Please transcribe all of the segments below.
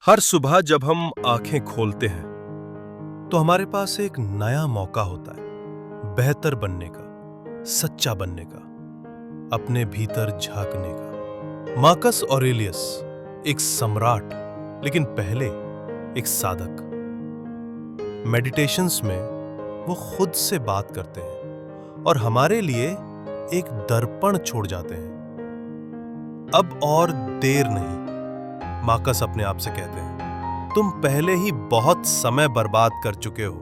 हर सुबह जब हम आंखें खोलते हैं तो हमारे पास एक नया मौका होता है बेहतर बनने का, सच्चा बनने का, अपने भीतर झांकने का। मार्कस ऑरेलियस एक सम्राट, लेकिन पहले एक साधक। मेडिटेशंस में वो खुद से बात करते हैं और हमारे लिए एक दर्पण छोड़ जाते हैं। अब और देर नहीं, मार्कस अपने आप से कहते हैं, तुम पहले ही बहुत समय बर्बाद कर चुके हो।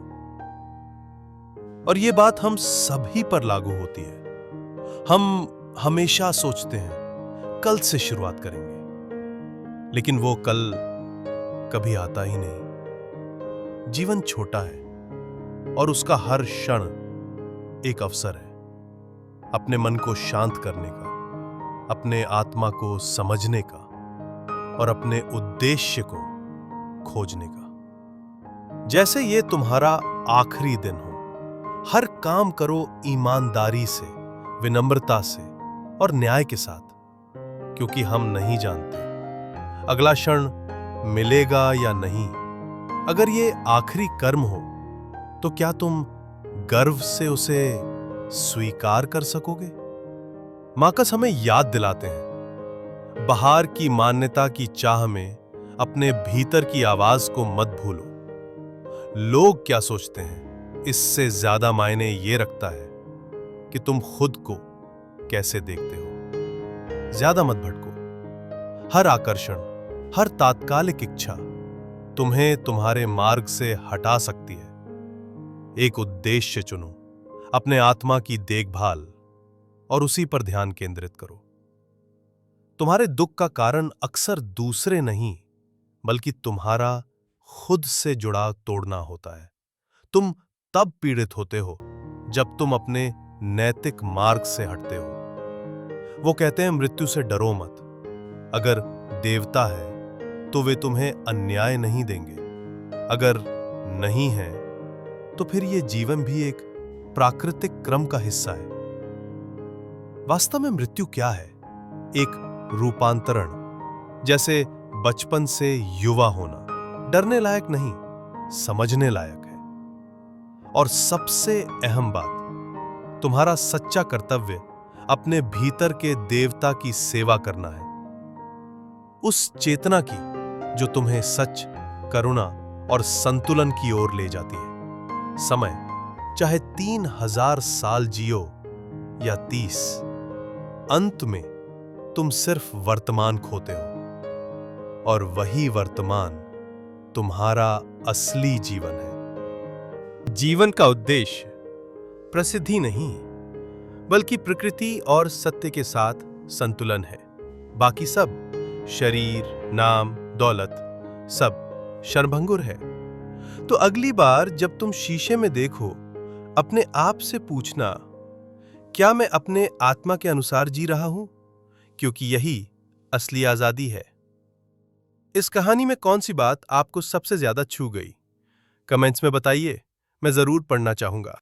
और ये बात हम सभी पर लागू होती है। हम हमेशा सोचते हैं कल से शुरुआत करेंगे, लेकिन वो कल कभी आता ही नहीं। जीवन छोटा है और उसका हर क्षण एक अवसर है अपने मन को शांत करने का, अपने आत्मा को समझने का और अपने उद्देश्य को खोजने का। जैसे ये तुम्हारा आखिरी दिन हो, हर काम करो ईमानदारी से, विनम्रता से और न्याय के साथ, क्योंकि हम नहीं जानते अगला क्षण मिलेगा या नहीं। अगर ये आखिरी कर्म हो तो क्या तुम गर्व से उसे स्वीकार कर सकोगे? मार्कस हमें याद दिलाते हैं, बाहर की मान्यता की चाह में अपने भीतर की आवाज को मत भूलो। लोग क्या सोचते हैं, इससे ज्यादा मायने ये रखता है कि तुम खुद को कैसे देखते हो। ज्यादा मत भटको। हर आकर्षण, हर तात्कालिक इच्छा तुम्हें तुम्हारे मार्ग से हटा सकती है। एक उद्देश्य चुनो, अपने आत्मा की देखभाल, और उसी पर ध्यान केंद्रित करो। तुम्हारे दुख का कारण अक्सर दूसरे नहीं, बल्कि तुम्हारा खुद से जुड़ा तोड़ना होता है। तुम तब पीड़ित होते हो जब तुम अपने नैतिक मार्ग से हटते हो। वो कहते हैं, मृत्यु से डरो मत। अगर देवता है तो वे तुम्हें अन्याय नहीं देंगे। अगर नहीं है तो फिर ये जीवन भी एक प्राकृतिक क्रम का हिस्सा है। वास्तव में मृत्यु क्या है? एक रूपांतरण। जैसे बचपन से युवा होना डरने लायक नहीं, समझने लायक है। और सबसे अहम बात, तुम्हारा सच्चा कर्तव्य अपने भीतर के देवता की सेवा करना है, उस चेतना की जो तुम्हें सच, करुणा और संतुलन की ओर ले जाती है। समय चाहे 3000 साल जियो या 30, अंत में तुम सिर्फ वर्तमान खोते हो, और वही वर्तमान तुम्हारा असली जीवन है। जीवन का उद्देश्य प्रसिद्धि नहीं, बल्कि प्रकृति और सत्य के साथ संतुलन है। बाकी सब, शरीर, नाम, दौलत, सब क्षणभंगुर है। तो अगली बार जब तुम शीशे में देखो, अपने आप से पूछना, क्या मैं अपने आत्मा के अनुसार जी रहा हूं? क्योंकि यही असली आजादी है। इस कहानी में कौन सी बात आपको सबसे ज्यादा छू गई? कमेंट्स में बताइए, मैं जरूर पढ़ना चाहूंगा।